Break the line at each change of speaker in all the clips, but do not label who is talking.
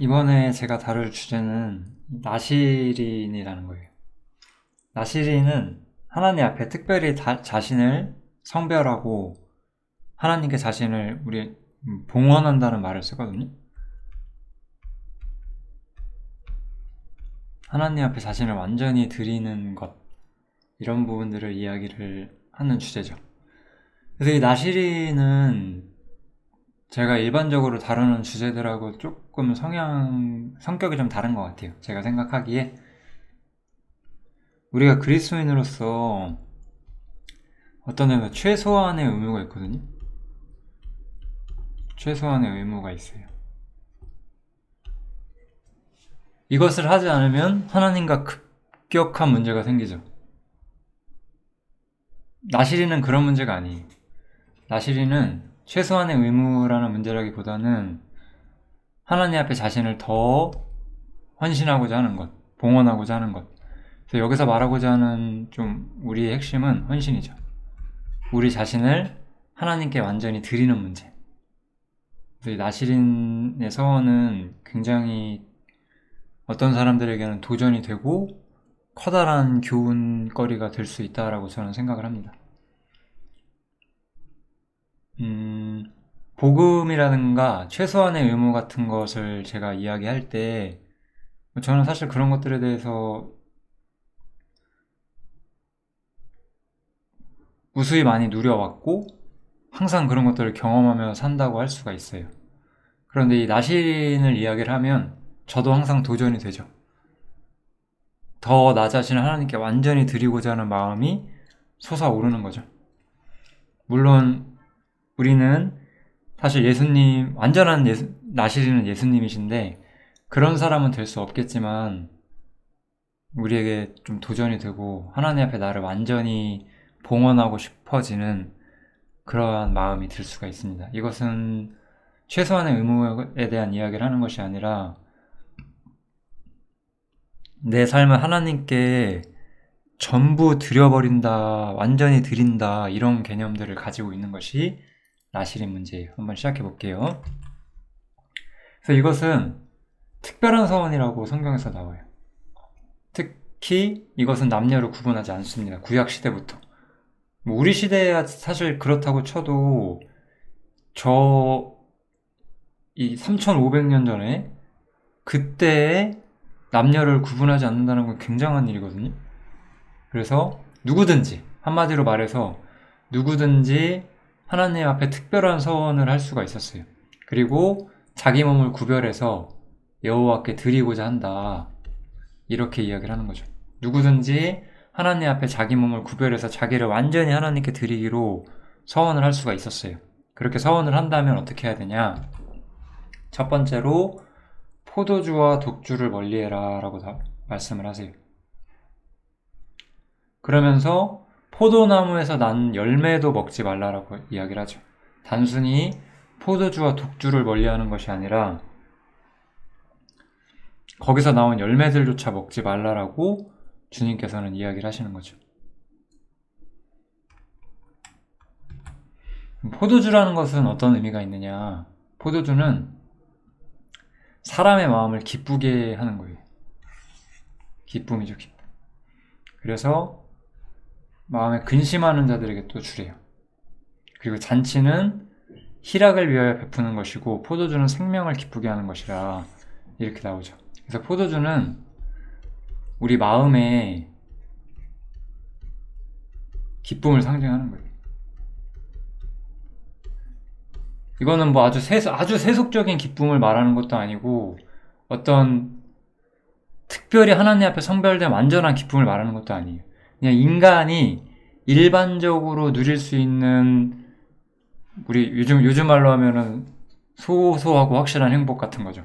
이번에 제가 다룰 주제는 나시린이라는 거예요. 나시린은 하나님 앞에 특별히 자신을 성별하고 하나님께 자신을 우리 봉헌한다는 말을 쓰거든요. 하나님 앞에 자신을 완전히 드리는 것, 이런 부분들을 이야기를 하는 주제죠. 그래서 이 나시린은 제가 일반적으로 다루는 주제들하고 조금 성격이 좀 다른 것 같아요. 제가 생각하기에 우리가 그리스도인으로서 어떤 점에서 최소한의 의무가 있거든요. 최소한의 의무가 있어요. 이것을 하지 않으면 하나님과 급격한 문제가 생기죠. 나시린은 그런 문제가 아니에요. 나시린은 최소한의 의무라는 문제라기보다는 하나님 앞에 자신을 더 헌신하고자 하는 것, 봉헌하고자 하는 것. 그래서 여기서 말하고자 하는 좀 우리의 핵심은 헌신이죠. 우리 자신을 하나님께 완전히 드리는 문제. 그래서 이 나시린의 서원은 굉장히 어떤 사람들에게는 도전이 되고 커다란 교훈거리가 될 수 있다라고 저는 생각을 합니다. 복음이라든가 최소한의 의무 같은 것을 제가 이야기할 때 저는 사실 그런 것들에 대해서 무수히 많이 누려왔고 항상 그런 것들을 경험하며 산다고 할 수가 있어요. 그런데 이 나시린을 이야기를 하면 저도 항상 도전이 되죠. 더 나 자신을 하나님께 완전히 드리고자 하는 마음이 솟아오르는 거죠. 물론 우리는 사실 예수님, 완전한 나시린은 예수님이신데 그런 사람은 될 수 없겠지만 우리에게 좀 도전이 되고 하나님 앞에 나를 완전히 봉헌하고 싶어지는 그러한 마음이 들 수가 있습니다. 이것은 최소한의 의무에 대한 이야기를 하는 것이 아니라 내 삶을 하나님께 전부 드려버린다, 완전히 드린다, 이런 개념들을 가지고 있는 것이 나시린 문제예요. 한번 시작해 볼게요. 그래서 이것은 특별한 서원이라고 성경에서 나와요. 특히 이것은 남녀로 구분하지 않습니다. 구약 시대부터. 우리 시대야 사실 그렇다고 쳐도 이 3500년 전에 그때의 남녀를 구분하지 않는다는 건 굉장한 일이거든요. 그래서 누구든지, 한마디로 말해서 누구든지 하나님 앞에 특별한 서원을 할 수가 있었어요. 그리고 자기 몸을 구별해서 여호와께 드리고자 한다, 이렇게 이야기를 하는 거죠. 누구든지 하나님 앞에 자기 몸을 구별해서 자기를 완전히 하나님께 드리기로 서원을 할 수가 있었어요. 그렇게 서원을 한다면 어떻게 해야 되냐? 첫 번째로 포도주와 독주를 멀리해라 라고 말씀을 하세요. 그러면서 포도나무에서 난 열매도 먹지 말라라고 이야기를 하죠. 단순히 포도주와 독주를 멀리하는 것이 아니라 거기서 나온 열매들조차 먹지 말라라고 주님께서는 이야기를 하시는 거죠. 포도주라는 것은 어떤 의미가 있느냐? 포도주는 사람의 마음을 기쁘게 하는 거예요. 기쁨이죠, 기쁨. 그래서 마음에 근심하는 자들에게 또 주래요. 그리고 잔치는 희락을 위하여 베푸는 것이고 포도주는 생명을 기쁘게 하는 것이라, 이렇게 나오죠. 그래서 포도주는 우리 마음에 기쁨을 상징하는 거예요. 이거는 뭐 아주 세속적인 기쁨을 말하는 것도 아니고 어떤 특별히 하나님 앞에 성별된 완전한 기쁨을 말하는 것도 아니에요. 그냥 인간이 일반적으로 누릴 수 있는, 우리 요즘 말로 하면은 소소하고 확실한 행복 같은 거죠.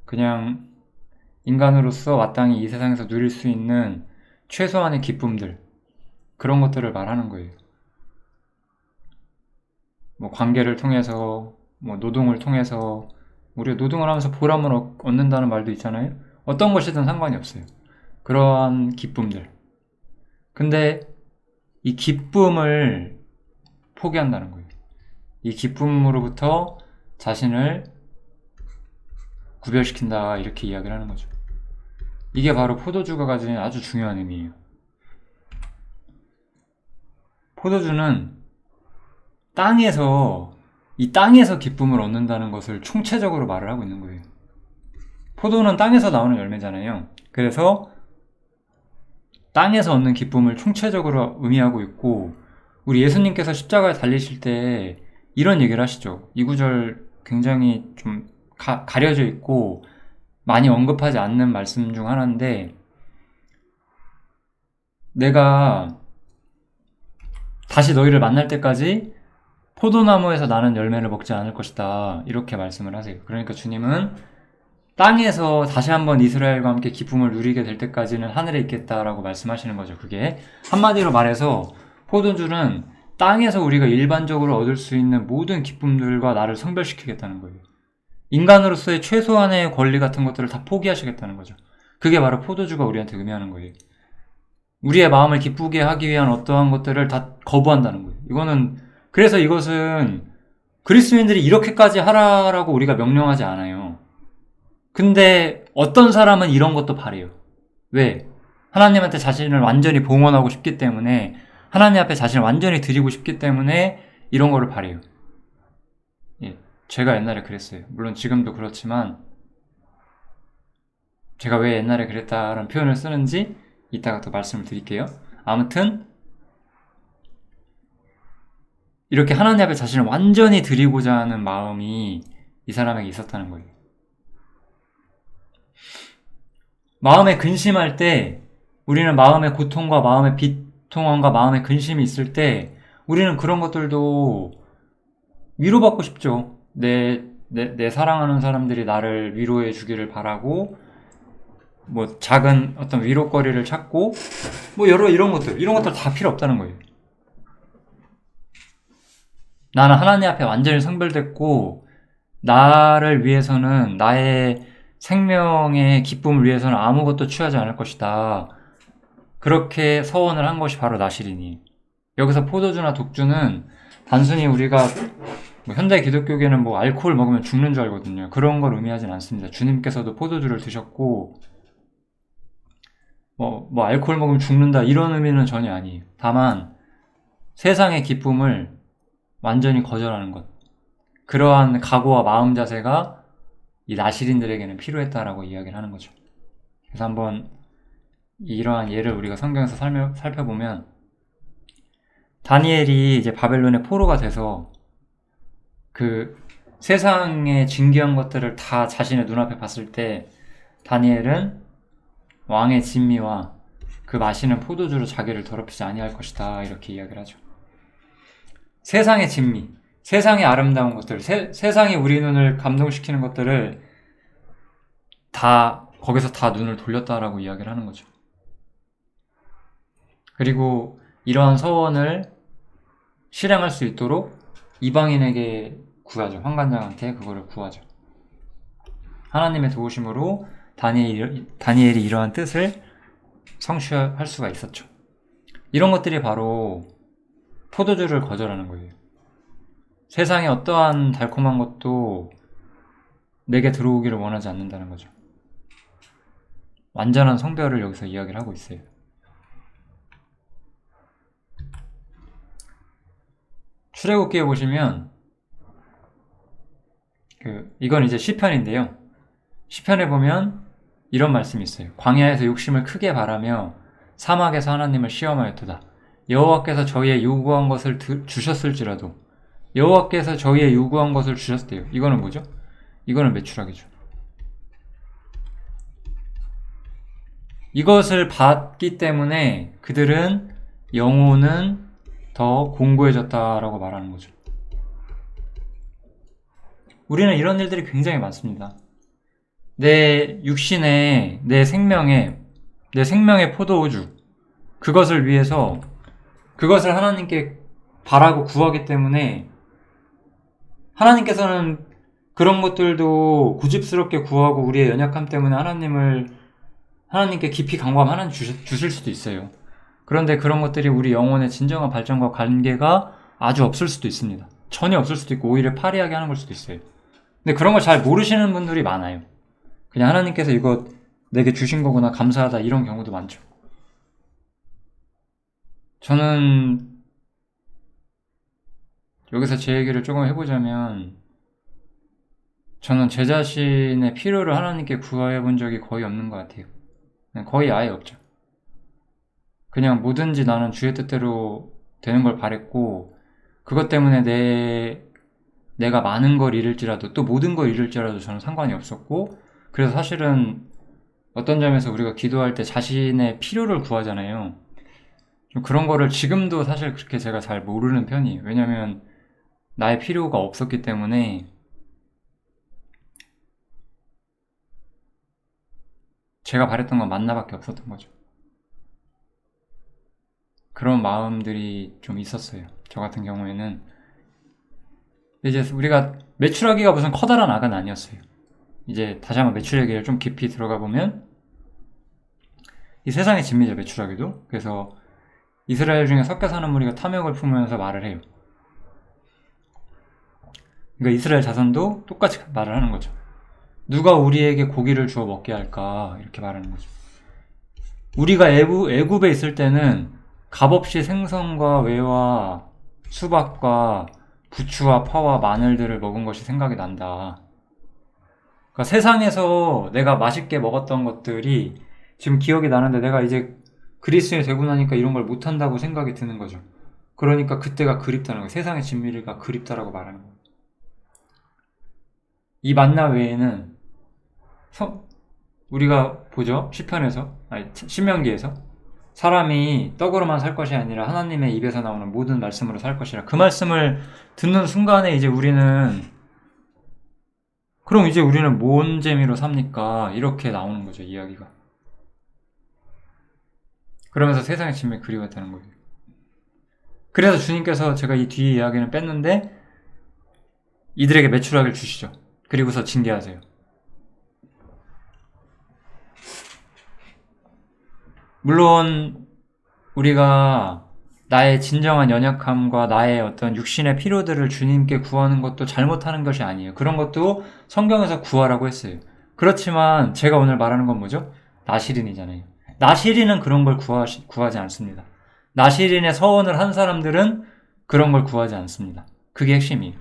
그냥 인간으로서 마땅히 이 세상에서 누릴 수 있는 최소한의 기쁨들, 그런 것들을 말하는 거예요. 뭐 관계를 통해서, 뭐 노동을 통해서, 우리가 노동을 하면서 보람을 얻는다는 말도 있잖아요. 어떤 것이든 상관이 없어요. 그러한 기쁨들. 근데 이 기쁨을 포기한다는 거예요. 이 기쁨으로부터 자신을 구별시킨다 이렇게 이야기를 하는 거죠. 이게 바로 포도주가 가진 아주 중요한 의미예요. 포도주는 이 땅에서 기쁨을 얻는다는 것을 총체적으로 말을 하고 있는 거예요. 포도는 땅에서 나오는 열매잖아요. 그래서 땅에서 얻는 기쁨을 총체적으로 의미하고 있고, 우리 예수님께서 십자가에 달리실 때 이런 얘기를 하시죠. 이 구절 굉장히 좀 가려져 있고 많이 언급하지 않는 말씀 중 하나인데, 내가 다시 너희를 만날 때까지 포도나무에서 나는 열매를 먹지 않을 것이다 이렇게 말씀을 하세요. 그러니까 주님은 땅에서 다시 한번 이스라엘과 함께 기쁨을 누리게 될 때까지는 하늘에 있겠다라고 말씀하시는 거죠. 그게 한마디로 말해서 포도주는 땅에서 우리가 일반적으로 얻을 수 있는 모든 기쁨들과 나를 성별시키겠다는 거예요. 인간으로서의 최소한의 권리 같은 것들을 다 포기하시겠다는 거죠. 그게 바로 포도주가 우리한테 의미하는 거예요. 우리의 마음을 기쁘게 하기 위한 어떠한 것들을 다 거부한다는 거예요. 그래서 이것은 그리스도인들이 이렇게까지 하라라고 우리가 명령하지 않아요. 근데 어떤 사람은 이런 것도 바래요. 왜? 하나님한테 자신을 완전히 봉헌하고 싶기 때문에, 하나님 앞에 자신을 완전히 드리고 싶기 때문에 이런 거를 바래요. 예, 제가 옛날에 그랬어요. 물론 지금도 그렇지만 제가 왜 옛날에 그랬다라는 표현을 쓰는지 이따가 또 말씀을 드릴게요. 아무튼 이렇게 하나님 앞에 자신을 완전히 드리고자 하는 마음이 이 사람에게 있었다는 거예요. 마음에 근심할 때, 우리는 마음의 고통과 마음의 비통함과 마음의 근심이 있을 때 우리는 그런 것들도 위로받고 싶죠. 내 사랑하는 사람들이 나를 위로해 주기를 바라고, 뭐 작은 어떤 위로거리를 찾고, 뭐 이런 것들 다 필요 없다는 거예요. 나는 하나님 앞에 완전히 성별됐고, 나를 위해서는, 나의 생명의 기쁨을 위해서는 아무것도 취하지 않을 것이다. 그렇게 서원을 한 것이 바로 나시리니. 여기서 포도주나 독주는 단순히 우리가 현대 기독교계는 알코올 먹으면 죽는 줄 알거든요. 그런 걸 의미하진 않습니다. 주님께서도 포도주를 드셨고, 알코올 먹으면 죽는다 이런 의미는 전혀 아니에요. 다만 세상의 기쁨을 완전히 거절하는 것, 그러한 각오와 마음 자세가 이 나시린들에게는 필요했다라고 이야기를 하는 거죠. 그래서 한번 이러한 예를 우리가 성경에서 살펴보면, 다니엘이 이제 바벨론의 포로가 돼서 그 세상의 진귀한 것들을 다 자신의 눈앞에 봤을 때, 다니엘은 왕의 진미와 그 마시는 포도주로 자기를 더럽히지 아니할 것이다 이렇게 이야기를 하죠. 세상의 진미, 세상의 아름다운 것들, 세상이 우리 눈을 감동시키는 것들을 거기서 다 눈을 돌렸다라고 이야기를 하는 거죠. 그리고 이러한 서원을 실행할 수 있도록 이방인에게 구하죠. 환관장한테 그거를 구하죠. 하나님의 도우심으로 다니엘이 이러한 뜻을 성취할 수가 있었죠. 이런 것들이 바로 포도주를 거절하는 거예요. 세상에 어떠한 달콤한 것도 내게 들어오기를 원하지 않는다는 거죠. 완전한 성별을 여기서 이야기를 하고 있어요. 출애굽기에 보시면 이건 이제 시편인데요. 시편에 보면 이런 말씀이 있어요. 광야에서 욕심을 크게 바라며 사막에서 하나님을 시험하였도다. 여호와께서 저희의 요구한 것을 주셨을지라도, 여호와께서 저희의 요구한 것을 주셨대요. 이거는 뭐죠? 이거는 매출하기죠. 이것을 받기 때문에 그들은 영혼은 더 공고해졌다라고 말하는 거죠. 우리는 이런 일들이 굉장히 많습니다. 내 육신에, 내 생명의 포도주, 그것을 위해서, 그것을 하나님께 바라고 구하기 때문에 하나님께서는 그런 것들도 고집스럽게 구하고 우리의 연약함 때문에 하나님께 깊이 간구하면 하나님 주실 수도 있어요. 그런데 그런 것들이 우리 영혼의 진정한 발전과 관계가 아주 없을 수도 있습니다. 전혀 없을 수도 있고 오히려 파리하게 하는 걸 수도 있어요. 근데 그런 걸 잘 모르시는 분들이 많아요. 그냥 하나님께서 이거 내게 주신 거구나, 감사하다, 이런 경우도 많죠. 저는 여기서 제 얘기를 조금 해보자면, 저는 제 자신의 필요를 하나님께 구해 본 적이 거의 없는 것 같아요. 거의 아예 없죠. 그냥 뭐든지 나는 주의 뜻대로 되는 걸 바랬고, 그것 때문에 내가 많은 걸 잃을지라도, 또 모든 걸 잃을지라도 저는 상관이 없었고, 그래서 사실은 어떤 점에서 우리가 기도할 때 자신의 필요를 구하잖아요. 좀 그런 거를 지금도 사실 그렇게 제가 잘 모르는 편이에요. 왜냐면 나의 필요가 없었기 때문에 제가 바랬던 건 만나밖에 없었던 거죠. 그런 마음들이 좀 있었어요. 저 같은 경우에는 이제 우리가 매출하기가 무슨 커다란 악은 아니었어요. 이제 다시 한번 매출 얘기를 좀 깊이 들어가 보면 이 세상의 진미죠, 매출하기도. 그래서 이스라엘 중에 섞여 사는 무리가 탐욕을 품으면서 말을 해요. 그러니까 이스라엘 자손도 똑같이 말을 하는 거죠. 누가 우리에게 고기를 주어 먹게 할까, 이렇게 말하는 거죠. 우리가 애굽에 있을 때는 값없이 생선과 외와 수박과 부추와 파와 마늘들을 먹은 것이 생각이 난다. 그러니까 세상에서 내가 맛있게 먹었던 것들이 지금 기억이 나는데 내가 이제 그리스도인이 되고 나니까 이런 걸 못한다고 생각이 드는 거죠. 그러니까 그때가 그립다는 거예요. 세상의 진미가 그립다라고 말하는 거예요. 이 만나 외에는 우리가 보죠. 시편에서, 아니 신명기에서 사람이 떡으로만 살 것이 아니라 하나님의 입에서 나오는 모든 말씀으로 살 것이라. 그 말씀을 듣는 순간에 이제 우리는 그럼 이제 우리는 뭔 재미로 삽니까? 이렇게 나오는 거죠, 이야기가. 그러면서 세상의 진미 그리웠다는 거예요. 그래서 주님께서 제가 이 뒤에 이야기는 뺐는데 이들에게 매출하기를 주시죠. 그리고서 징계하세요. 물론 우리가 나의 진정한 연약함과 나의 어떤 육신의 필요들을 주님께 구하는 것도 잘못하는 것이 아니에요. 그런 것도 성경에서 구하라고 했어요. 그렇지만 제가 오늘 말하는 건 뭐죠? 나시린이잖아요. 나시린은 그런 걸 구하지 않습니다. 나시린의 서원을 한 사람들은 그런 걸 구하지 않습니다. 그게 핵심이에요.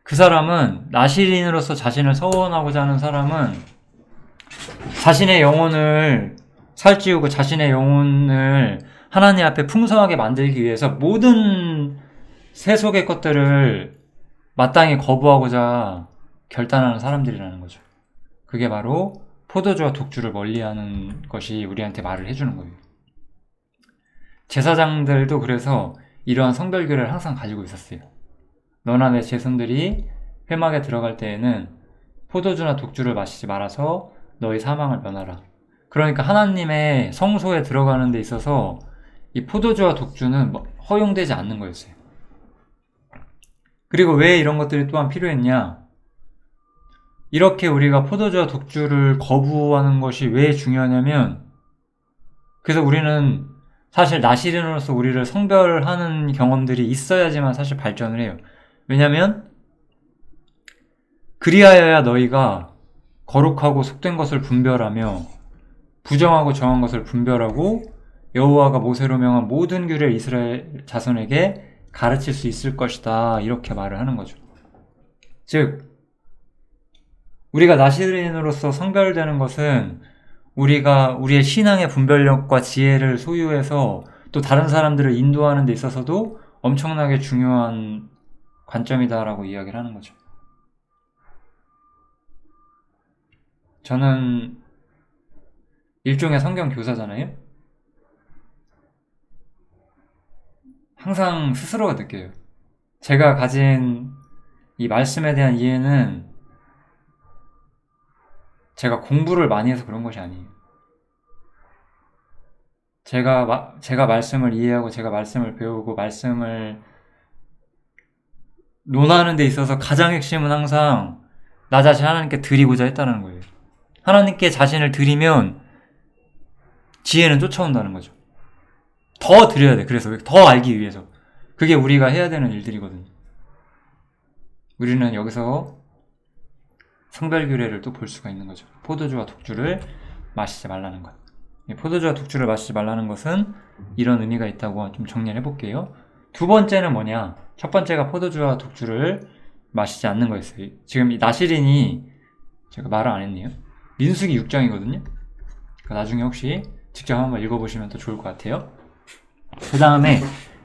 그 사람은, 나시린으로서 자신을 서원하고자 하는 사람은 자신의 영혼을 살찌우고 자신의 영혼을 하나님 앞에 풍성하게 만들기 위해서 모든 세속의 것들을 마땅히 거부하고자 결단하는 사람들이라는 거죠. 그게 바로 포도주와 독주를 멀리하는 것이 우리한테 말을 해주는 거예요. 제사장들도 그래서 이러한 성별규를 항상 가지고 있었어요. 너나 내 제손들이 회막에 들어갈 때에는 포도주나 독주를 마시지 말아서 너희 사망을 면하라. 그러니까 하나님의 성소에 들어가는 데 있어서 이 포도주와 독주는 허용되지 않는 거였어요. 그리고 왜 이런 것들이 또한 필요했냐? 이렇게 우리가 포도주와 독주를 거부하는 것이 왜 중요하냐면, 그래서 우리는 사실 나시린으로서 우리를 성별하는 경험들이 있어야지만 사실 발전을 해요. 왜냐면 그리하여야 너희가 거룩하고 속된 것을 분별하며 부정하고 정한 것을 분별하고 여호와가 모세로 명한 모든 규례를 이스라엘 자손에게 가르칠 수 있을 것이다, 이렇게 말을 하는 거죠. 즉 우리가 나시린으로서 성별되는 것은 우리가 우리의 신앙의 분별력과 지혜를 소유해서 또 다른 사람들을 인도하는 데 있어서도 엄청나게 중요한 관점이다라고 이야기를 하는 거죠. 저는 일종의 성경 교사잖아요. 항상 스스로가 느껴요. 제가 가진 이 말씀에 대한 이해는 제가 공부를 많이 해서 그런 것이 아니에요. 제가 말씀을 이해하고 제가 말씀을 배우고 말씀을 논하는 데 있어서 가장 핵심은 항상 나 자신 하나님께 드리고자 했다는 거예요. 하나님께 자신을 드리면 지혜는 쫓아온다는 거죠. 더 드려야 돼. 그래서 더 알기 위해서. 그게 우리가 해야 되는 일들이거든요. 우리는 여기서 성별규례를 또 볼 수가 있는 거죠. 포도주와 독주를 마시지 말라는 것. 포도주와 독주를 마시지 말라는 것은 이런 의미가 있다고 좀 정리를 해볼게요. 두 번째는 뭐냐? 첫 번째가 포도주와 독주를 마시지 않는 거였어요. 지금 이 나시린이 제가 말을 안 했네요. 민수기 6장이거든요. 나중에 혹시 직접 한번 읽어보시면 더 좋을 것 같아요. 그 다음에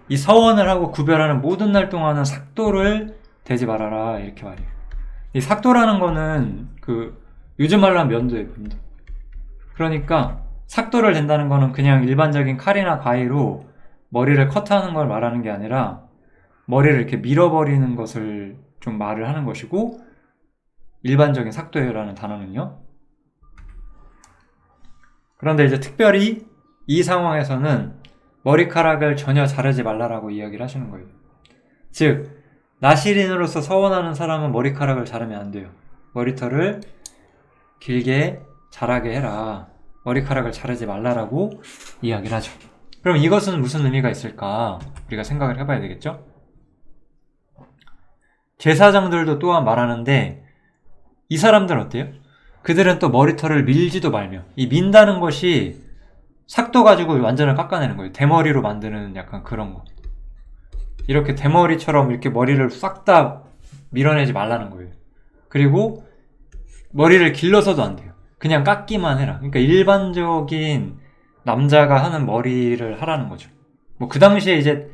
이 서원을 하고 구별하는 모든 날 동안은 삭도를 대지 말아라 이렇게 말해요. 이 삭도라는 거는 요즘 말로 하면 면도예요. 면도. 그러니까 삭도를 댄다는 거는 그냥 일반적인 칼이나 가위로 머리를 커트하는 걸 말하는 게 아니라 머리를 이렇게 밀어버리는 것을 좀 말을 하는 것이고, 일반적인 삭도라는 단어는요. 그런데 이제 특별히 이 상황에서는 머리카락을 전혀 자르지 말라라고 이야기를 하시는 거예요. 즉 나시린으로서 서원하는 사람은 머리카락을 자르면 안 돼요. 머리털을 길게 자라게 해라. 머리카락을 자르지 말라라고 이야기를 하죠. 그럼 이것은 무슨 의미가 있을까? 우리가 생각을 해봐야 되겠죠? 제사장들도 또한 말하는데 이 사람들은 어때요? 그들은 또 머리털을 밀지도 말며, 이 민다는 것이 삭도 가지고 완전히 깎아내는 거예요. 대머리로 만드는 약간 그런 거. 이렇게 대머리처럼 이렇게 머리를 싹 다 밀어내지 말라는 거예요. 그리고 머리를 길러서도 안 돼요. 그냥 깎기만 해라. 그러니까 일반적인 남자가 하는 머리를 하라는 거죠. 뭐 그 당시에 이제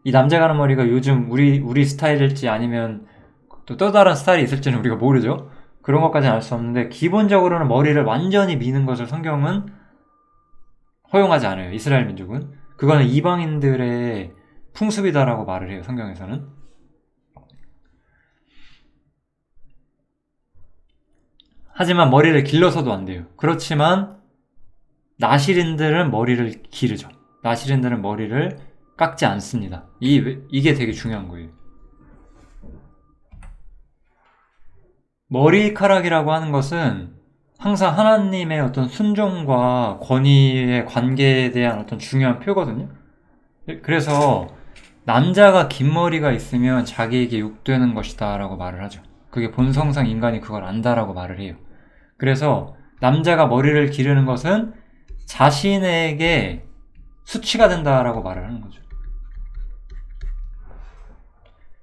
이 남자가 하는 머리가 요즘 우리 스타일일지 아니면 또 다른 스타일이 있을지는 우리가 모르죠. 그런 것까지는 알 수 없는데 기본적으로는 머리를 완전히 미는 것을 성경은 허용하지 않아요. 이스라엘 민족은. 그거는 이방인들의 풍습이다라고 말을 해요. 성경에서는. 하지만 머리를 길러서도 안 돼요. 그렇지만 나시린들은 머리를 기르죠. 나시린들은 머리를 깎지 않습니다. 이게 되게 중요한 거예요. 머리카락이라고 하는 것은 항상 하나님의 어떤 순종과 권위의 관계에 대한 어떤 중요한 표거든요. 그래서 남자가 긴 머리가 있으면 자기에게 욕되는 것이다 라고 말을 하죠. 그게 본성상 인간이 그걸 안다라고 말을 해요. 그래서 남자가 머리를 기르는 것은 자신에게 수치가 된다라고 말을 하는 거죠.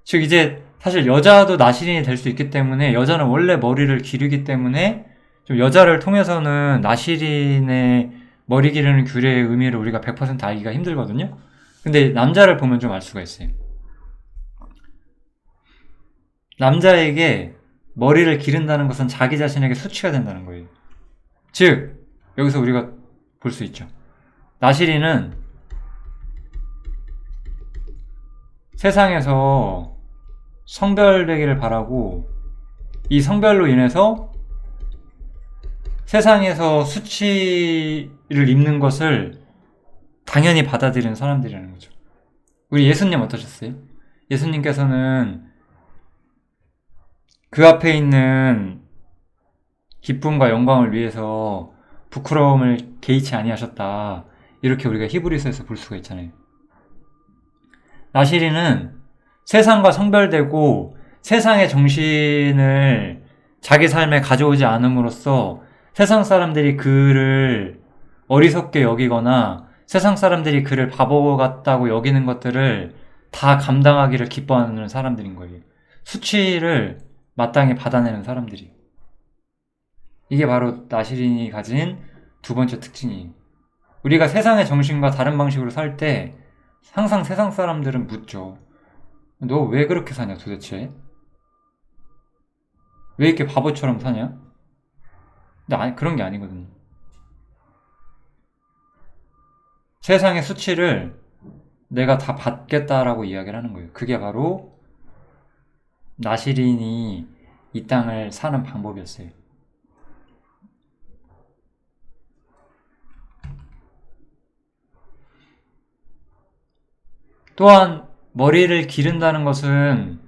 즉 이제 사실 여자도 나시린이 될 수 있기 때문에, 여자는 원래 머리를 기르기 때문에 좀 여자를 통해서는 나시린의 머리 기르는 규례의 의미를 우리가 100% 알기가 힘들거든요. 근데 남자를 보면 좀 알 수가 있어요. 남자에게 머리를 기른다는 것은 자기 자신에게 수치가 된다는 거예요. 즉 여기서 우리가 볼 수 있죠. 나시린은 세상에서 성별되기를 바라고, 이 성별로 인해서 세상에서 수치를 입는 것을 당연히 받아들이는 사람들이라는 거죠. 우리 예수님 어떠셨어요? 예수님께서는 그 앞에 있는 기쁨과 영광을 위해서 부끄러움을 개의치 아니하셨다. 이렇게 우리가 히브리서에서 볼 수가 있잖아요. 나시린은 세상과 성별되고 세상의 정신을 자기 삶에 가져오지 않음으로써 세상 사람들이 그를 어리석게 여기거나 세상 사람들이 그를 바보 같다고 여기는 것들을 다 감당하기를 기뻐하는 사람들인 거예요. 수치를 마땅히 받아내는 사람들이. 이게 바로 나시린이 가진 두 번째 특징이에요. 우리가 세상의 정신과 다른 방식으로 살 때 항상 세상 사람들은 묻죠. 너 왜 그렇게 사냐 도대체? 왜 이렇게 바보처럼 사냐? 근데 그런 게 아니거든요. 세상의 수치를 내가 다 받겠다라고 이야기를 하는 거예요. 그게 바로 나시린이 이 땅을 사는 방법이었어요. 또한 머리를 기른다는 것은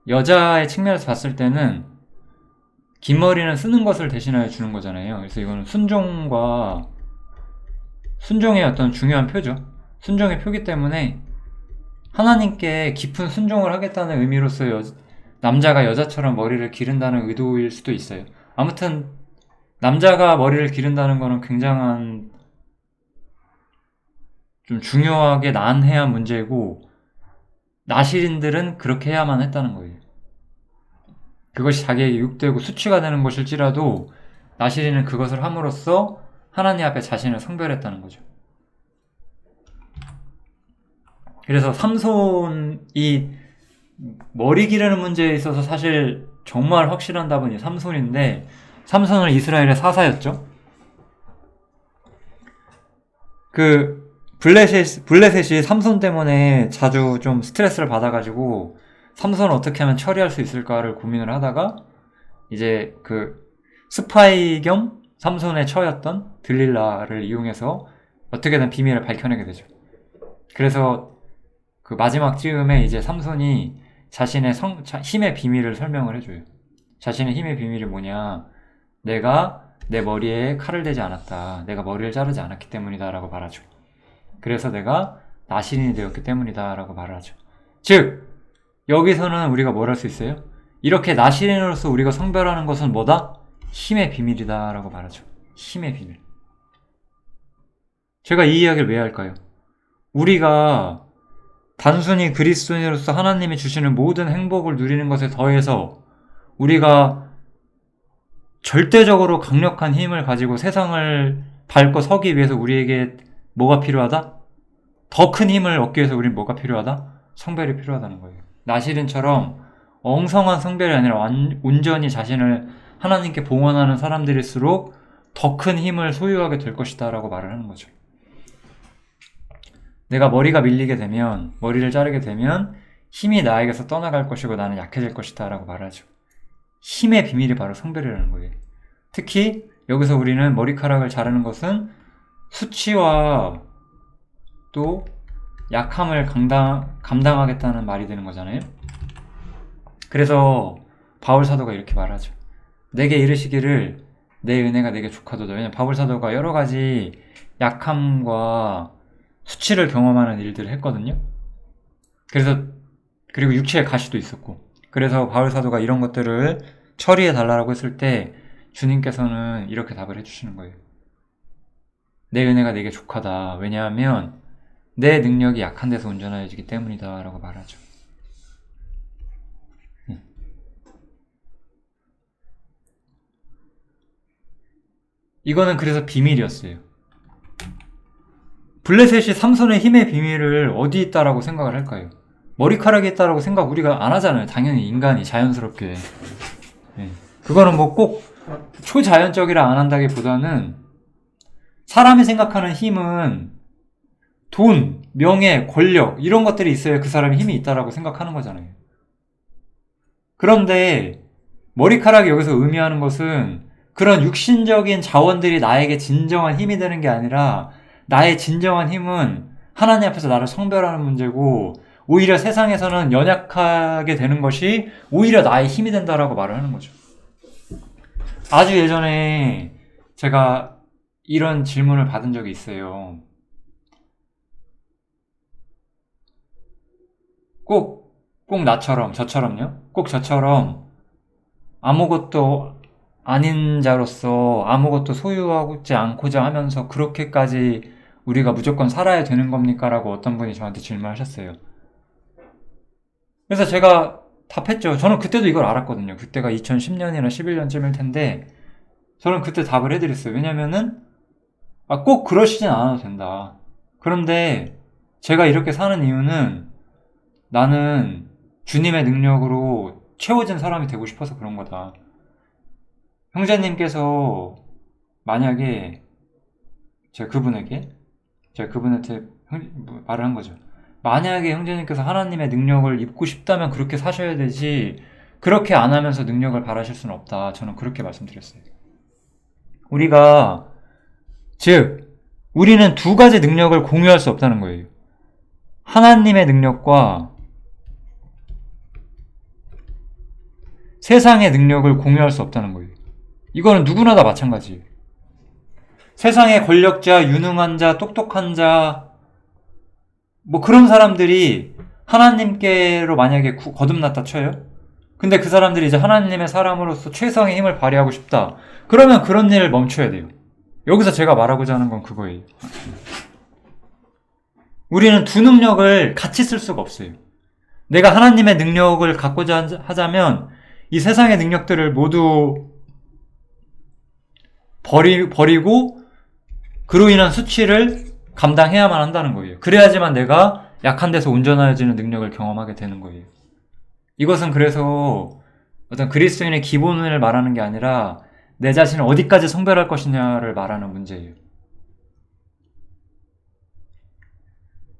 여자의 측면에서 봤을 때는 긴 머리는 쓰는 것을 대신하여 주는 거잖아요. 그래서 이거는 순종의 어떤 중요한 표죠. 순종의 표기 때문에 하나님께 깊은 순종을 하겠다는 의미로서 남자가 여자처럼 머리를 기른다는 의도일 수도 있어요. 아무튼 남자가 머리를 기른다는 거는 굉장한 좀 중요하게 난해한 문제고 나시린들은 그렇게 해야만 했다는 거예요. 그것이 자기에게 유익되고 수치가 되는 것일지라도 나시린은 그것을 함으로써 하나님 앞에 자신을 성별했다는 거죠. 그래서 삼손이 머리 기르는 문제에 있어서 사실 정말 확실한 답은 이 삼손인데, 삼손은 이스라엘의 사사였죠. 블레셋이 삼손 때문에 자주 좀 스트레스를 받아가지고 삼손을 어떻게 하면 처리할 수 있을까를 고민을 하다가 이제 스파이 겸 삼손의 처였던 들릴라를 이용해서 어떻게든 비밀을 밝혀내게 되죠. 그래서 그 마지막 즈음에 이제 삼손이 자신의 힘의 비밀을 설명을 해줘요. 자신의 힘의 비밀이 뭐냐, 내가 내 머리에 칼을 대지 않았다, 내가 머리를 자르지 않았기 때문이다 라고 말하죠. 그래서 내가 나시린이 되었기 때문이다 라고 말을 하죠. 즉 여기서는 우리가 뭘 할 수 있어요? 이렇게 나시린으로서 우리가 성별하는 것은 뭐다? 힘의 비밀이다 라고 말하죠. 힘의 비밀. 제가 이 이야기를 왜 할까요? 우리가 단순히 그리스도인으로서 하나님이 주시는 모든 행복을 누리는 것에 더해서 우리가 절대적으로 강력한 힘을 가지고 세상을 밟고 서기 위해서 우리에게 뭐가 필요하다? 더 큰 힘을 얻기 위해서 우리는 뭐가 필요하다? 성별이 필요하다는 거예요. 나시린처럼 엉성한 성별이 아니라 온전히 자신을 하나님께 봉헌하는 사람들일수록 더 큰 힘을 소유하게 될 것이다 라고 말을 하는 거죠. 내가 머리가 밀리게 되면, 머리를 자르게 되면 힘이 나에게서 떠나갈 것이고 나는 약해질 것이다 라고 말하죠. 힘의 비밀이 바로 성별이라는 거예요. 특히 여기서 우리는 머리카락을 자르는 것은 수치와 또 약함을 감당하겠다는 말이 되는 거잖아요. 그래서 바울 사도가 이렇게 말하죠. 내게 이르시기를 내 은혜가 내게 족하도다. 왜냐면 바울 사도가 여러 가지 약함과 수치를 경험하는 일들을 했거든요. 그리고 육체의 가시도 있었고, 그래서 바울 사도가 이런 것들을 처리해 달라고 했을 때 주님께서는 이렇게 답을 해주시는 거예요. 내 은혜가 내게 족하다. 왜냐하면 내 능력이 약한 데서 온전해지기 때문이다 라고 말하죠. 이거는 그래서 비밀이었어요. 블레셋이 삼손의 힘의 비밀을 어디 있다라고 생각을 할까요? 머리카락에 있다라고 생각 우리가 안 하잖아요. 당연히 인간이 자연스럽게. 그거는 뭐 꼭 초자연적이라 안 한다기보다는 사람이 생각하는 힘은 돈, 명예, 권력 이런 것들이 있어야 그 사람이 힘이 있다라고 생각하는 거잖아요. 그런데 머리카락이 여기서 의미하는 것은 그런 육신적인 자원들이 나에게 진정한 힘이 되는 게 아니라 나의 진정한 힘은 하나님 앞에서 나를 성별하는 문제고, 오히려 세상에서는 연약하게 되는 것이 오히려 나의 힘이 된다라고 말을 하는 거죠. 아주 예전에 제가 이런 질문을 받은 적이 있어요. 꼭 나처럼, 저처럼요? 꼭 저처럼 아무것도 아닌 자로서 아무것도 소유하지 않고자 하면서 그렇게까지 우리가 무조건 살아야 되는 겁니까? 라고 어떤 분이 저한테 질문하셨어요. 그래서 제가 답했죠. 저는 그때도 이걸 알았거든요. 그때가 2010년이나 11년쯤일 텐데 저는 그때 답을 해드렸어요. 왜냐면은 꼭 그러시진 않아도 된다. 그런데 제가 이렇게 사는 이유는 나는 주님의 능력으로 채워진 사람이 되고 싶어서 그런 거다. 형제님께서 만약에 제가 그분한테 말을 한 거죠. 만약에 형제님께서 하나님의 능력을 입고 싶다면 그렇게 사셔야 되지, 그렇게 안 하면서 능력을 바라실 수는 없다. 저는 그렇게 말씀드렸어요. 우리는 두 가지 능력을 공유할 수 없다는 거예요. 하나님의 능력과 세상의 능력을 공유할 수 없다는 거예요. 이거는 누구나 다 마찬가지예요. 세상의 권력자, 유능한 자, 똑똑한 자, 뭐 그런 사람들이 하나님께로 만약에 거듭났다 쳐요. 근데 그 사람들이 이제 하나님의 사람으로서 최상의 힘을 발휘하고 싶다. 그러면 그런 일을 멈춰야 돼요. 여기서 제가 말하고자 하는 건 그거예요. 우리는 두 능력을 같이 쓸 수가 없어요. 내가 하나님의 능력을 갖고자 하자면 이 세상의 능력들을 모두 버리고 그로 인한 수치를 감당해야만 한다는 거예요. 그래야지만 내가 약한 데서 운전하여지는 능력을 경험하게 되는 거예요. 이것은 그래서 어떤 그리스도인의 기본을 말하는 게 아니라 내 자신을 어디까지 성별할 것이냐를 말하는 문제예요.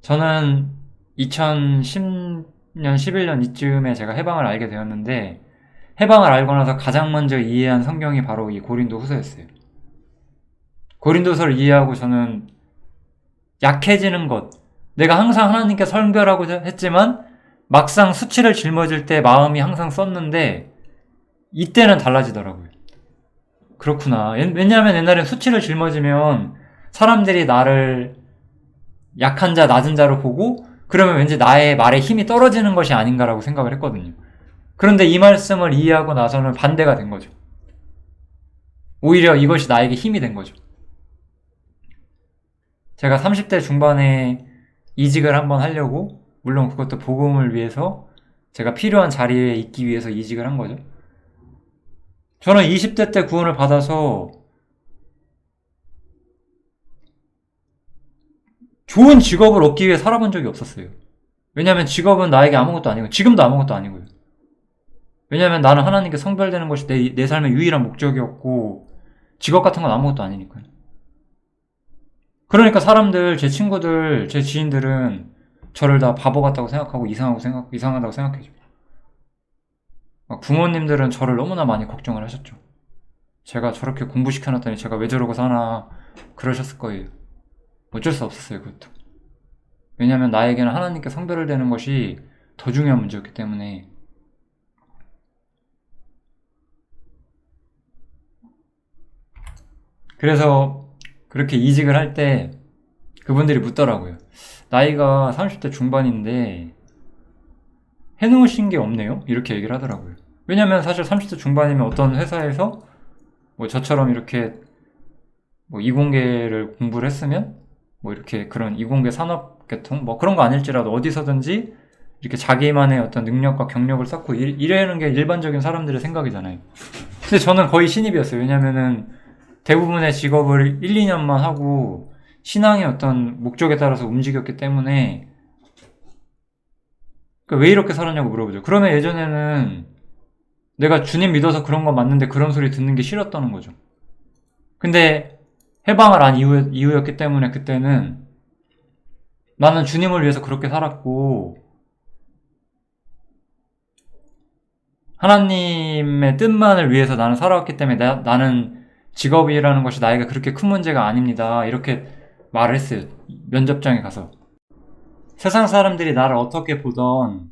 저는 2010년, 11년 이쯤에 제가 해방을 알게 되었는데 해방을 알고 나서 가장 먼저 이해한 성경이 바로 이 고린도 후서였어요. 고린도서를 이해하고 저는 약해지는 것, 내가 항상 하나님께 성별하고 했지만 막상 수치를 짊어질 때 마음이 항상 썼는데 이때는 달라지더라고요. 그렇구나. 왜냐하면 옛날엔 수치를 짊어지면 사람들이 나를 약한 자, 낮은 자로 보고 그러면 왠지 나의 말에 힘이 떨어지는 것이 아닌가라고 생각을 했거든요. 그런데 이 말씀을 이해하고 나서는 반대가 된 거죠. 오히려 이것이 나에게 힘이 된 거죠. 제가 30대 중반에 이직을 한번 하려고, 물론 그것도 복음을 위해서 제가 필요한 자리에 있기 위해서 이직을 한 거죠. 저는 20대 때 구원을 받아서 좋은 직업을 얻기 위해 살아본 적이 없었어요. 왜냐하면 직업은 나에게 아무것도 아니고 지금도 아무것도 아니고요. 왜냐하면 나는 하나님께 성별되는 것이 내 삶의 유일한 목적이었고 직업 같은 건 아무것도 아니니까요. 그러니까 사람들, 제 친구들, 제 지인들은 저를 다 바보 같다고 생각하고 이상하다고 생각해줘. 부모님들은 저를 너무나 많이 걱정을 하셨죠. 제가 저렇게 공부시켜놨더니 제가 왜 저러고 사나 그러셨을 거예요. 어쩔 수 없었어요, 그것도. 왜냐하면 나에게는 하나님께 성별을 되는 것이 더 중요한 문제였기 때문에. 그래서 그렇게 이직을 할 때 그분들이 묻더라고요. 나이가 30대 중반인데 해놓으신 게 없네요? 이렇게 얘기를 하더라고요. 왜냐면 사실 30대 중반이면 어떤 회사에서 뭐 저처럼 이렇게 뭐 이공계를 공부를 했으면 뭐 이렇게 그런 이공계 산업계통 뭐 그런 거 아닐지라도 어디서든지 이렇게 자기만의 어떤 능력과 경력을 쌓고 이래는 게 일반적인 사람들의 생각이잖아요. 근데 저는 거의 신입이었어요. 왜냐면은 대부분의 직업을 1, 2년만 하고 신앙의 어떤 목적에 따라서 움직였기 때문에 그러니까 왜 이렇게 살았냐고 물어보죠. 그러면 예전에는 내가 주님 믿어서 그런 건 맞는데 그런 소리 듣는 게 싫었다는 거죠. 근데 해방을 한 이후였기 때문에 그때는 나는 주님을 위해서 그렇게 살았고 하나님의 뜻만을 위해서 나는 살아왔기 때문에 나는 직업이라는 것이 나에게 그렇게 큰 문제가 아닙니다. 이렇게 말을 했어요. 면접장에 가서. 세상 사람들이 나를 어떻게 보던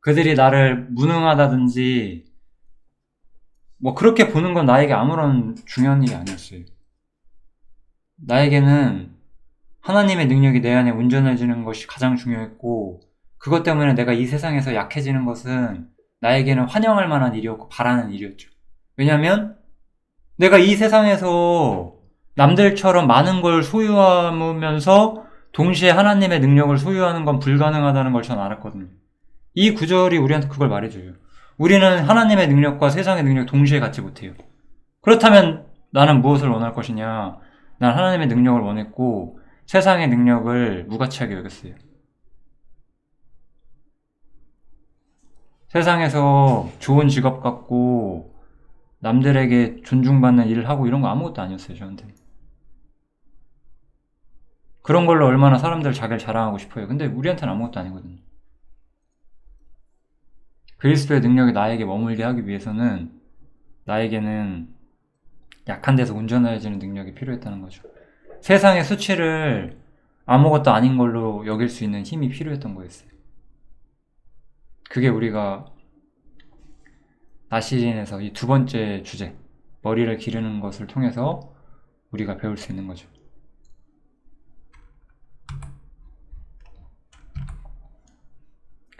그들이 나를 무능하다든지 뭐 그렇게 보는 건 나에게 아무런 중요한 일이 아니었어요. 나에게는 하나님의 능력이 내 안에 운전해주는 것이 가장 중요했고 그것 때문에 내가 이 세상에서 약해지는 것은 나에게는 환영할 만한 일이었고 바라는 일이었죠. 왜냐하면 내가 이 세상에서 남들처럼 많은 걸 소유하면서 동시에 하나님의 능력을 소유하는 건 불가능하다는 걸 저는 알았거든요. 이 구절이 우리한테 그걸 말해줘요. 우리는 하나님의 능력과 세상의 능력 동시에 갖지 못해요. 그렇다면 나는 무엇을 원할 것이냐? 난 하나님의 능력을 원했고 세상의 능력을 무가치하게 여겼어요. 세상에서 좋은 직업 갖고 남들에게 존중받는 일을 하고 이런 거 아무것도 아니었어요, 저한테. 그런 걸로 얼마나 사람들 자기를 자랑하고 싶어요. 근데 우리한테는 아무것도 아니거든요. 그리스도의 능력이 나에게 머물게 하기 위해서는 나에게는 약한 데서 운전해지는 능력이 필요했다는 거죠. 세상의 수치를 아무것도 아닌 걸로 여길 수 있는 힘이 필요했던 거였어요. 그게 우리가 나시린에서 이 두 번째 주제, 머리를 기르는 것을 통해서 우리가 배울 수 있는 거죠.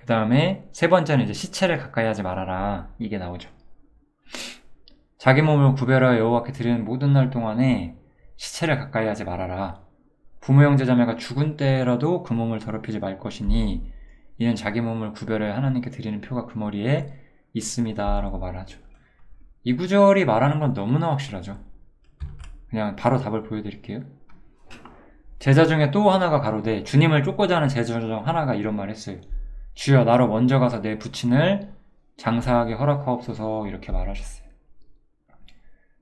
그 다음에 세 번째는 이제 시체를 가까이 하지 말아라. 이게 나오죠. 자기 몸을 구별하여 여호와께 드리는 모든 날 동안에 시체를 가까이 하지 말아라. 부모 형제 자매가 죽은 때라도 그 몸을 더럽히지 말 것이니 이는 자기 몸을 구별하여 하나님께 드리는 표가 그 머리에 있습니다. 라고 말하죠. 이 구절이 말하는 건 너무나 확실하죠. 그냥 바로 답을 보여드릴게요. 제자 중에 또 하나가 가로되 주님을 쫓고자 하는 제자 중 하나가 이런 말 했어요. 주여 나로 먼저 가서 내 부친을 장사하게 허락하옵소서. 이렇게 말하셨어요.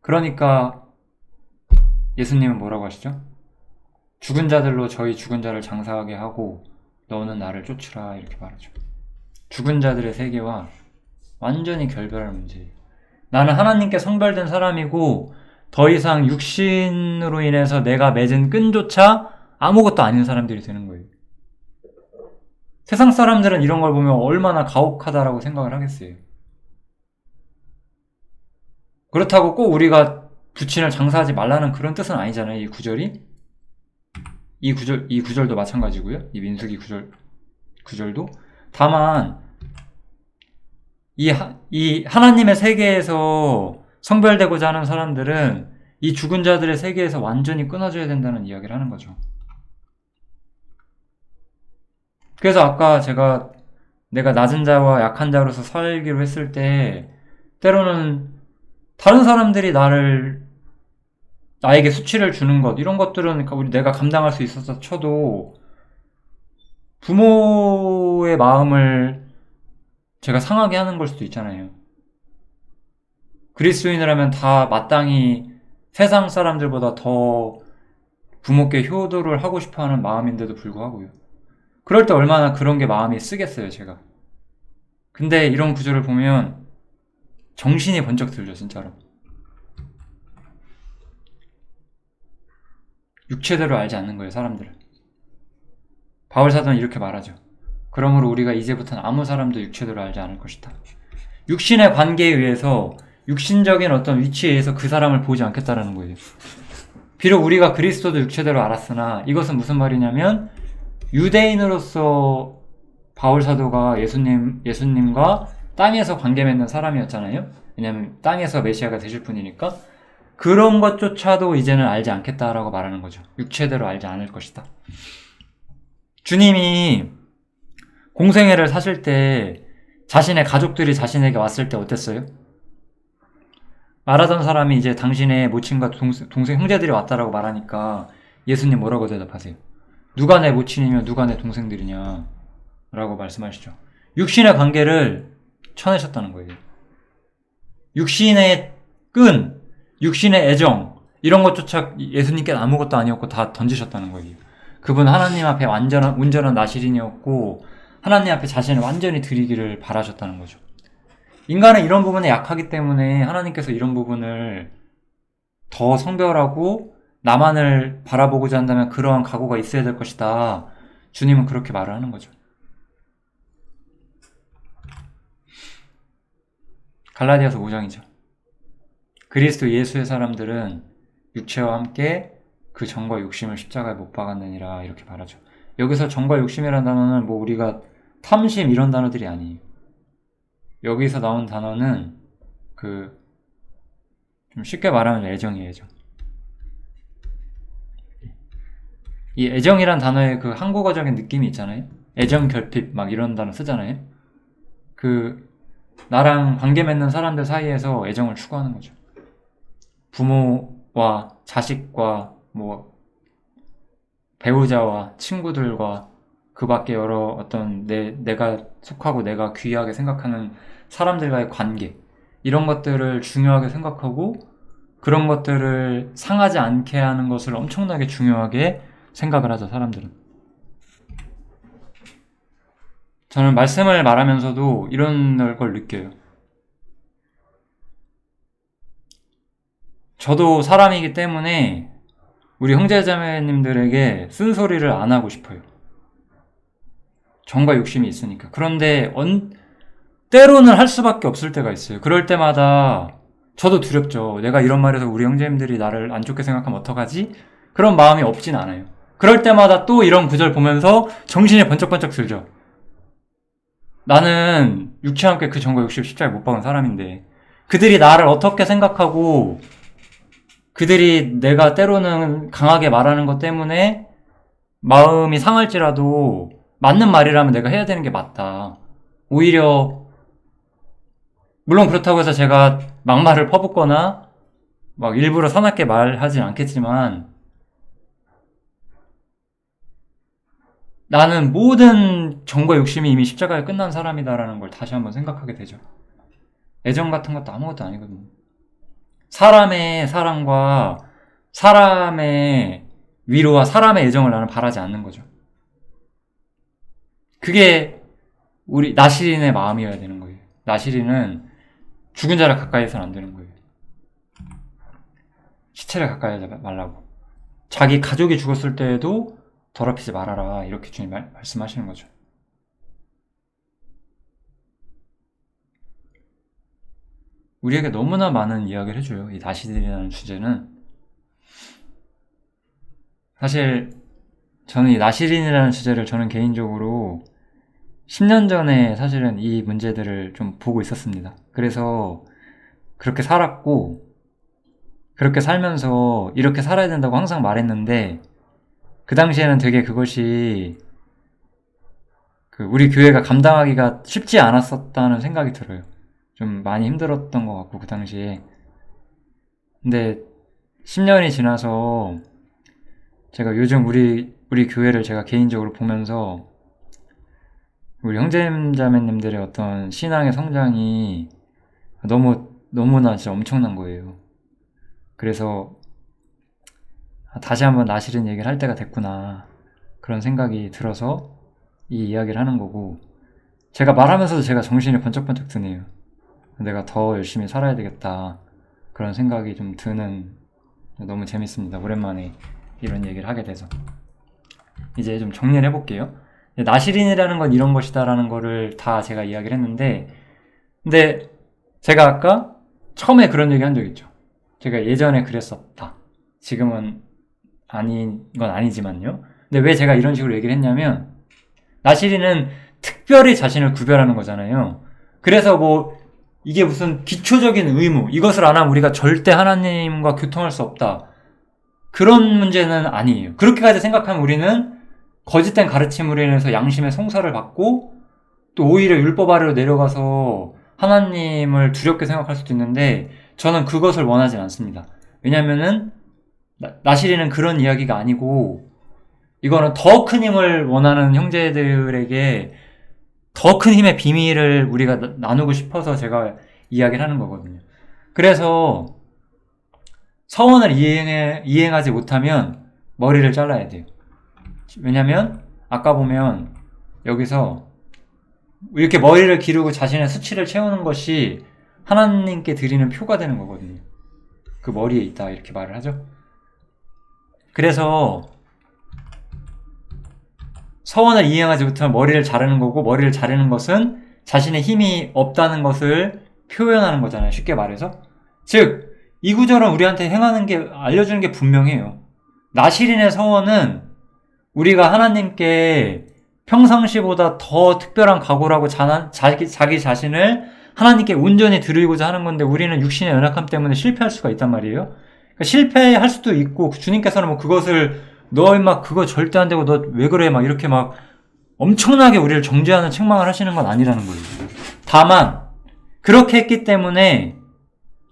그러니까 예수님은 뭐라고 하시죠? 죽은 자들로 저희 죽은 자를 장사하게 하고 너는 나를 쫓으라. 이렇게 말하죠. 죽은 자들의 세계와 완전히 결별할 문제예요. 나는 하나님께 성별된 사람이고 더 이상 육신으로 인해서 내가 맺은 끈조차 아무것도 아닌 사람들이 되는 거예요. 세상 사람들은 이런 걸 보면 얼마나 가혹하다라고 생각을 하겠어요. 그렇다고 꼭 우리가 부친을 장사하지 말라는 그런 뜻은 아니잖아요. 이 구절이. 이 구절도 마찬가지고요. 이 민수기 구절도. 다만 이 하나님의 세계에서 성별되고자 하는 사람들은 이 죽은 자들의 세계에서 완전히 끊어져야 된다는 이야기를 하는 거죠. 그래서 아까 내가 낮은 자와 약한 자로서 살기로 했을 때 때로는 다른 사람들이 나에게 수치를 주는 것 이런 것들은 내가 감당할 수 있어서 쳐도 부모의 마음을 제가 상하게 하는 걸 수도 있잖아요. 그리스도인이라면 다 마땅히 세상 사람들보다 더 부모께 효도를 하고 싶어하는 마음인데도 불구하고요. 그럴 때 얼마나 그런 게 마음이 쓰겠어요, 제가. 근데 이런 구절을 보면 정신이 번쩍 들죠, 진짜로. 육체대로 알지 않는 거예요, 사람들을. 바울 사도는 이렇게 말하죠. 그러므로 우리가 이제부터는 아무 사람도 육체대로 알지 않을 것이다. 육신의 관계에 의해서 육신적인 어떤 위치에 의해서 그 사람을 보지 않겠다라는 거예요. 비록 우리가 그리스도도 육체대로 알았으나 이것은 무슨 말이냐면 유대인으로서 바울 사도가 예수님과 땅에서 관계 맺는 사람이었잖아요. 왜냐하면 땅에서 메시아가 되실 분이니까 그런 것조차도 이제는 알지 않겠다라고 말하는 거죠. 육체대로 알지 않을 것이다. 주님이 공생애를 사실 때 자신의 가족들이 자신에게 왔을 때 어땠어요? 말하던 사람이 이제 당신의 모친과 동생 형제들이 왔다라고 말하니까 예수님 뭐라고 대답하세요? 누가 내 모친이며 누가 내 동생들이냐 라고 말씀하시죠. 육신의 관계를 쳐내셨다는 거예요. 육신의 끈, 육신의 애정 이런 것조차 예수님께는 아무것도 아니었고 다 던지셨다는 거예요. 그분 하나님 앞에 온전한 나시린이었고 하나님 앞에 자신을 완전히 드리기를 바라셨다는 거죠. 인간은 이런 부분에 약하기 때문에 하나님께서 이런 부분을 더 성별하고 나만을 바라보고자 한다면 그러한 각오가 있어야 될 것이다. 주님은 그렇게 말을 하는 거죠. 갈라디아서 5장이죠. 그리스도 예수의 사람들은 육체와 함께 그 정과 욕심을 십자가에 못 박았느니라 이렇게 말하죠. 여기서 정과 욕심이라는 단어는 뭐 우리가 탐심 이런 단어들이 아니에요. 여기서 나온 단어는 좀 쉽게 말하면 애정이에요, 애정. 이 애정이란 단어의 그 한국어적인 느낌이 있잖아요. 애정 결핍 막 이런 단어 쓰잖아요. 나랑 관계 맺는 사람들 사이에서 애정을 추구하는 거죠. 부모와 자식과 뭐 배우자와 친구들과 그 밖에 여러 어떤 내가 속하고 내가 귀하게 생각하는 사람들과의 관계 이런 것들을 중요하게 생각하고 그런 것들을 상하지 않게 하는 것을 엄청나게 중요하게 생각을 하죠, 사람들은. 저는 말씀을 말하면서도 이런 걸 느껴요. 저도 사람이기 때문에 우리 형제자매님들에게 쓴소리를 안 하고 싶어요. 정과 욕심이 있으니까. 그런데 때로는 할 수밖에 없을 때가 있어요. 그럴 때마다 저도 두렵죠. 내가 이런 말해서 우리 형제님들이 나를 안 좋게 생각하면 어떡하지? 그런 마음이 없진 않아요. 그럴 때마다 또 이런 구절 보면서 정신이 번쩍번쩍 들죠. 나는 육체와 함께 그 전과 60 십자가에 못 박은 사람인데 그들이 나를 어떻게 생각하고 그들이 내가 때로는 강하게 말하는 것 때문에 마음이 상할지라도 맞는 말이라면 내가 해야 되는 게 맞다. 오히려 물론 그렇다고 해서 제가 막말을 퍼붓거나 막 일부러 사납게 말하진 않겠지만 나는 모든 정과 욕심이 이미 십자가에 끝난 사람이다라는 걸 다시 한번 생각하게 되죠. 애정 같은 것도 아무것도 아니거든요. 사람의 사랑과 사람의 위로와 사람의 애정을 나는 바라지 않는 거죠. 그게 우리 나시린의 마음이어야 되는 거예요. 나시린은 죽은 자를 가까이 해서는 안 되는 거예요. 시체를 가까이 하지 말라고. 자기 가족이 죽었을 때에도 더럽히지 말아라. 이렇게 주님 말씀하시는 거죠. 우리에게 너무나 많은 이야기를 해줘요. 이 나시린이라는 주제는. 사실 저는 이 나시린이라는 주제를 저는 개인적으로 10년 전에 사실은 이 문제들을 좀 보고 있었습니다. 그래서 그렇게 살았고 그렇게 살면서 이렇게 살아야 된다고 항상 말했는데 그 당시에는 되게 그것이 우리 교회가 감당하기가 쉽지 않았었다는 생각이 들어요. 좀 많이 힘들었던 것 같고 그 당시에. 근데 10년이 지나서 제가 요즘 우리 교회를 제가 개인적으로 보면서 우리 형제자매님들의 어떤 신앙의 성장이 너무나 진짜 엄청난 거예요. 그래서 다시 한번 나시린 얘기를 할 때가 됐구나 그런 생각이 들어서 이 이야기를 하는 거고, 제가 말하면서도 제가 정신이 번쩍번쩍 드네요. 내가 더 열심히 살아야 되겠다 그런 생각이 좀 드는, 너무 재밌습니다. 오랜만에 이런 얘기를 하게 돼서. 이제 좀 정리를 해볼게요. 나시린이라는 건 이런 것이다 라는 거를 다 제가 이야기를 했는데, 근데 제가 아까 처음에 그런 얘기 한 적 있죠. 제가 예전에 그랬었다, 지금은 아닌 건 아니지만요. 근데 왜 제가 이런 식으로 얘기를 했냐면, 나시린은 특별히 자신을 구별하는 거잖아요. 그래서 뭐 이게 무슨 기초적인 의무, 이것을 안 하면 우리가 절대 하나님과 교통할 수 없다, 그런 문제는 아니에요. 그렇게까지 생각하면 우리는 거짓된 가르침으로 인해서 양심의 송사를 받고 또 오히려 율법 아래로 내려가서 하나님을 두렵게 생각할 수도 있는데, 저는 그것을 원하진 않습니다. 왜냐면은 나시린은 그런 이야기가 아니고, 이거는 더 큰 힘을 원하는 형제들에게 더 큰 힘의 비밀을 우리가 나누고 싶어서 제가 이야기를 하는 거거든요. 그래서 서원을 이행하지 못하면 머리를 잘라야 돼요. 왜냐면 아까 보면 여기서 이렇게 머리를 기르고 자신의 수치를 채우는 것이 하나님께 드리는 표가 되는 거거든요. 그 머리에 있다 이렇게 말을 하죠. 그래서 서원을 이행하지 못하면 머리를 자르는 거고, 머리를 자르는 것은 자신의 힘이 없다는 것을 표현하는 거잖아요, 쉽게 말해서. 즉, 이 구절은 우리한테 알려주는 게 분명해요. 나시린의 서원은 우리가 하나님께 평상시보다 더 특별한 각오라고 자기 자신을 하나님께 온전히 드리고자 하는 건데, 우리는 육신의 연약함 때문에 실패할 수가 있단 말이에요. 그러니까 실패할 수도 있고, 주님께서는 뭐 그것을 너 임마 그거 절대 안 되고 너 왜 그래 막 이렇게 막 엄청나게 우리를 정죄하는 책망을 하시는 건 아니라는 거예요. 다만 그렇게 했기 때문에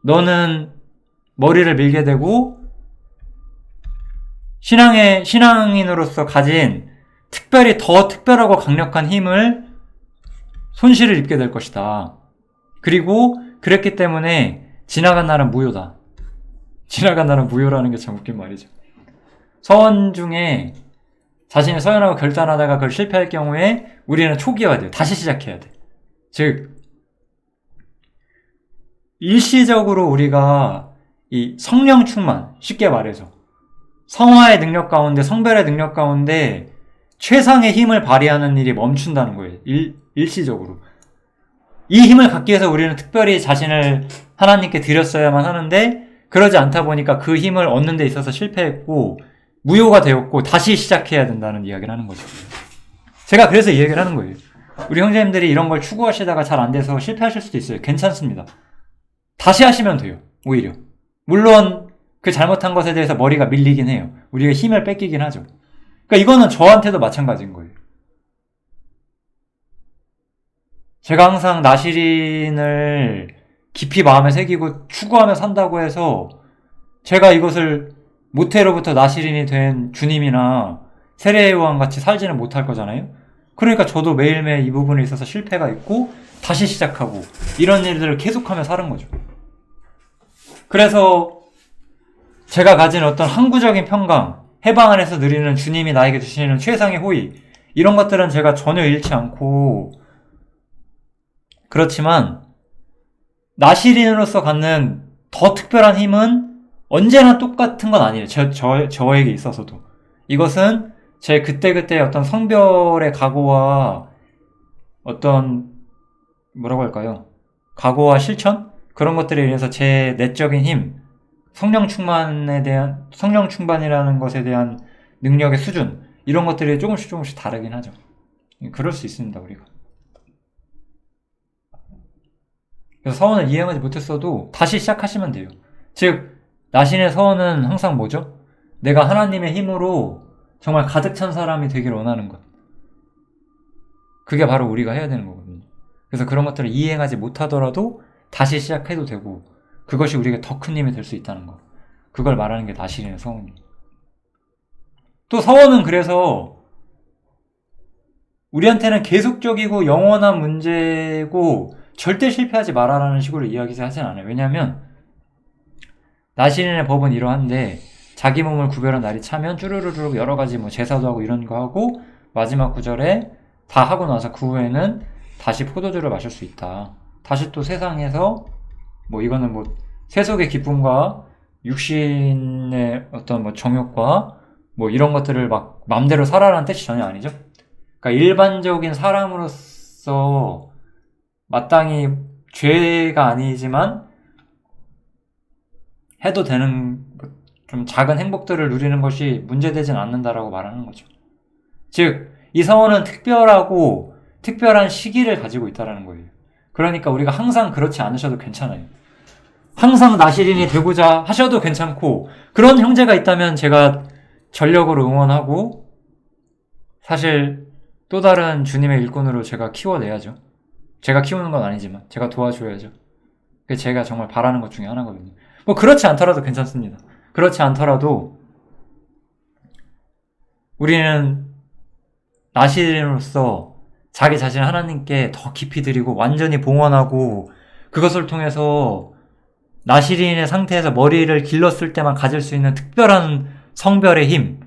너는 머리를 밀게 되고 신앙인으로서 가진 특별히 더 특별하고 강력한 힘을 손실을 입게 될 것이다. 그리고 그랬기 때문에 지나간 날은 무효다. 지나간 날은 무효라는 게 참 웃긴 말이죠. 서원 중에 자신이 서연하고 결단하다가 그걸 실패할 경우에 우리는 초기화가 돼요. 다시 시작해야 돼. 즉, 일시적으로 우리가 이 성령 충만, 쉽게 말해서 성화의 능력 가운데, 성별의 능력 가운데 최상의 힘을 발휘하는 일이 멈춘다는 거예요. 일시적으로. 이 힘을 갖기 위해서 우리는 특별히 자신을 하나님께 드렸어야만 하는데, 그러지 않다 보니까 그 힘을 얻는 데 있어서 실패했고 무효가 되었고 다시 시작해야 된다는 이야기를 하는 거죠. 제가 그래서 이 얘기를 하는 거예요. 우리 형제님들이 이런 걸 추구하시다가 잘 안 돼서 실패하실 수도 있어요. 괜찮습니다. 다시 하시면 돼요. 오히려. 물론 그 잘못한 것에 대해서 머리가 밀리긴 해요. 우리가 힘을 뺏기긴 하죠. 그러니까 이거는 저한테도 마찬가지인 거예요. 제가 항상 나시린을 깊이 마음에 새기고 추구하며 산다고 해서 제가 이것을 모태로부터 나시린이 된 주님이나 세례요한 같이 살지는 못할 거잖아요. 그러니까 저도 매일매일 이 부분에 있어서 실패가 있고 다시 시작하고 이런 일들을 계속하며 사는 거죠. 그래서 제가 가진 어떤 항구적인 평강, 해방 안에서 누리는 주님이 나에게 주시는 최상의 호의, 이런 것들은 제가 전혀 잃지 않고, 그렇지만 나시린으로서 갖는 더 특별한 힘은 언제나 똑같은 건 아니에요. 저에게 있어서도. 이것은 제 그때그때 어떤 성별의 각오와 어떤 뭐라고 할까요? 각오와 실천? 그런 것들에 의해서 제 내적인 힘, 성령 충만이라는 것에 대한 능력의 수준, 이런 것들이 조금씩 다르긴 하죠. 그럴 수 있습니다, 우리가. 그래서 서원을 이행하지 못했어도 다시 시작하시면 돼요. 즉, 나신의 서원은 항상 뭐죠? 내가 하나님의 힘으로 정말 가득 찬 사람이 되길 원하는 것. 그게 바로 우리가 해야 되는 거거든요. 그래서 그런 것들을 이행하지 못하더라도 다시 시작해도 되고, 그것이 우리에게 더 큰 힘이 될 수 있다는 거. 그걸 말하는 게 나시린의 서원이에요. 또 서원은 그래서 우리한테는 계속적이고 영원한 문제고 절대 실패하지 마라라는 식으로 이야기하진 않아요. 왜냐하면 나시린의 법은 이러한데, 자기 몸을 구별한 날이 차면 쭈루루루 여러 가지 뭐 제사도 하고 이런 거 하고, 마지막 구절에 다 하고 나서 그 후에는 다시 포도주를 마실 수 있다. 다시 또 세상에서 뭐 이거는 뭐 세속의 기쁨과 육신의 어떤 뭐 정욕과 뭐 이런 것들을 막 맘대로 살아라는 뜻이 전혀 아니죠. 그러니까 일반적인 사람으로서 마땅히 죄가 아니지만 해도 되는 좀 작은 행복들을 누리는 것이 문제되진 않는다라고 말하는 거죠. 즉, 이 서원은 특별한 시기를 가지고 있다는 거예요. 그러니까 우리가 항상 그렇지 않으셔도 괜찮아요. 항상 나시린이 되고자 하셔도 괜찮고, 그런 형제가 있다면 제가 전력으로 응원하고, 사실 또 다른 주님의 일꾼으로 제가 키워내야죠. 제가 키우는 건 아니지만 제가 도와줘야죠. 그게 제가 정말 바라는 것 중에 하나거든요. 뭐 그렇지 않더라도 괜찮습니다. 그렇지 않더라도 우리는 나시린으로서 자기 자신을 하나님께 더 깊이 드리고 완전히 봉헌하고, 그것을 통해서 나시린의 상태에서 머리를 길렀을 때만 가질 수 있는 특별한 성별의 힘,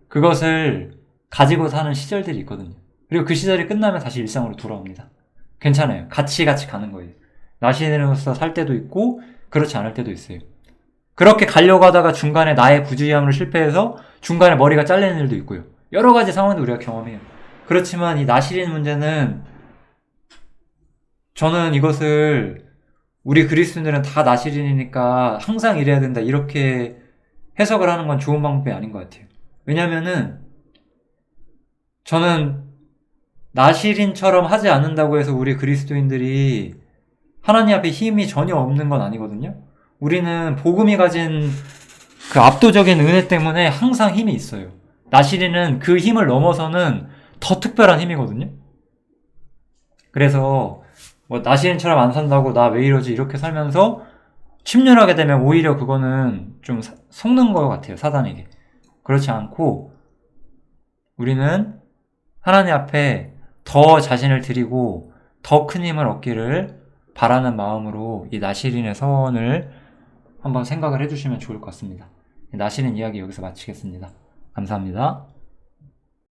그것을 가지고 사는 시절들이 있거든요. 그리고 그 시절이 끝나면 다시 일상으로 돌아옵니다. 괜찮아요. 같이 가는 거예요. 나시린으로서 살 때도 있고 그렇지 않을 때도 있어요. 그렇게 가려고 하다가 중간에 나의 부주의함으로 실패해서 중간에 머리가 잘리는 일도 있고요. 여러 가지 상황도 우리가 경험해요. 그렇지만 이 나시린 문제는, 저는 이것을 우리 그리스도인들은 다 나시린이니까 항상 이래야 된다 이렇게 해석을 하는 건 좋은 방법이 아닌 것 같아요. 왜냐면은 저는 나시린처럼 하지 않는다고 해서 우리 그리스도인들이 하나님 앞에 힘이 전혀 없는 건 아니거든요. 우리는 복음이 가진 그 압도적인 은혜 때문에 항상 힘이 있어요. 나시린은 그 힘을 넘어서는 더 특별한 힘이거든요. 그래서 뭐 나시린처럼 안 산다고 나 왜 이러지 이렇게 살면서 침륜하게 되면 오히려 그거는 좀 속는 것 같아요, 사단에게. 그렇지 않고 우리는 하나님 앞에 더 자신을 드리고 더 큰 힘을 얻기를 바라는 마음으로 이 나시린의 서원을 한번 생각을 해주시면 좋을 것 같습니다. 나시린 이야기 여기서 마치겠습니다. 감사합니다.